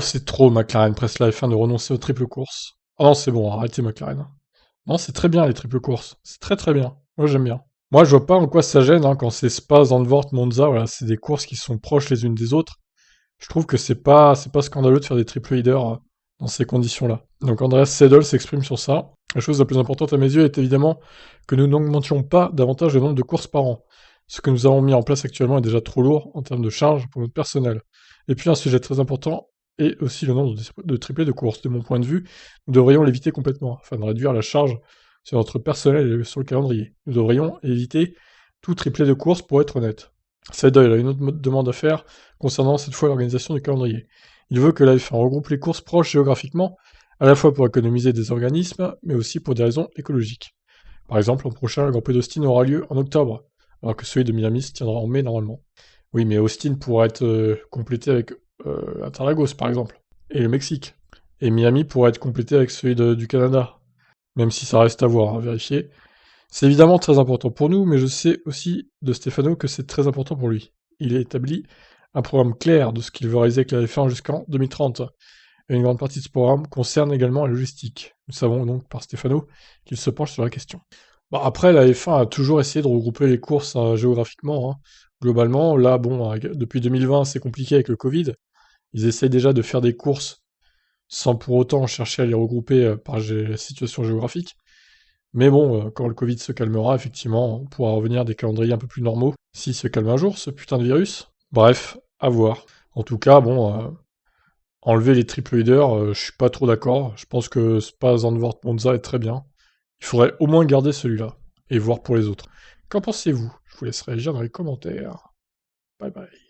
C'est trop McLaren presse la F1 de renoncer aux triples courses. Oh non, c'est bon, arrêtez McLaren. Non, c'est très bien les triples courses. C'est très très bien. Moi j'aime bien. Moi je vois pas en quoi ça gêne hein, quand c'est Spa, Zandvoort, Monza, voilà, c'est des courses qui sont proches les unes des autres. Je trouve que c'est pas scandaleux de faire des triple leaders dans ces conditions-là. Donc Andreas Seidel s'exprime sur ça. La chose la plus importante à mes yeux est évidemment que nous n'augmentions pas davantage le nombre de courses par an. Ce que nous avons mis en place actuellement est déjà trop lourd en termes de charge pour notre personnel. Et puis un sujet très important est aussi le nombre de triplés de courses. De mon point de vue, nous devrions l'éviter complètement, afin de réduire la charge sur notre personnel et sur le calendrier. Nous devrions éviter tout triplé de courses pour être honnête. Seidel a une autre demande à faire concernant cette fois l'organisation du calendrier. Il veut que la F1 regroupe les courses proches géographiquement, à la fois pour économiser des organismes, mais aussi pour des raisons écologiques. Par exemple, l'an prochain, le Grand Prix d'Austin aura lieu en octobre, alors que celui de Miami se tiendra en mai normalement. Oui, mais Austin pourra être complété avec Interlagos, par exemple, et le Mexique. Et Miami pourra être complété avec celui du Canada, même si ça reste à voir, à vérifier. C'est évidemment très important pour nous, mais je sais aussi de Stefano que c'est très important pour lui. Il a établi un programme clair de ce qu'il veut réaliser avec la F1 jusqu'en 2030. Et une grande partie de ce programme concerne également la logistique. Nous savons donc par Stefano qu'il se penche sur la question. Bon, après, la F1 a toujours essayé de regrouper les courses géographiquement, hein. Globalement, là, bon, depuis 2020, c'est compliqué avec le Covid. Ils essayent déjà de faire des courses sans pour autant chercher à les regrouper par situation géographique. Mais bon, quand le Covid se calmera, effectivement, on pourra revenir à des calendriers un peu plus normaux, s'il se calme un jour, ce putain de virus. Bref, à voir. En tout cas, bon, enlever les triple leaders, je suis pas trop d'accord. Je pense que Spa, Zandvoort, Monza est très bien. Il faudrait au moins garder celui-là, et voir pour les autres. Qu'en pensez-vous? Je vous laisse réagir dans les commentaires. Bye bye.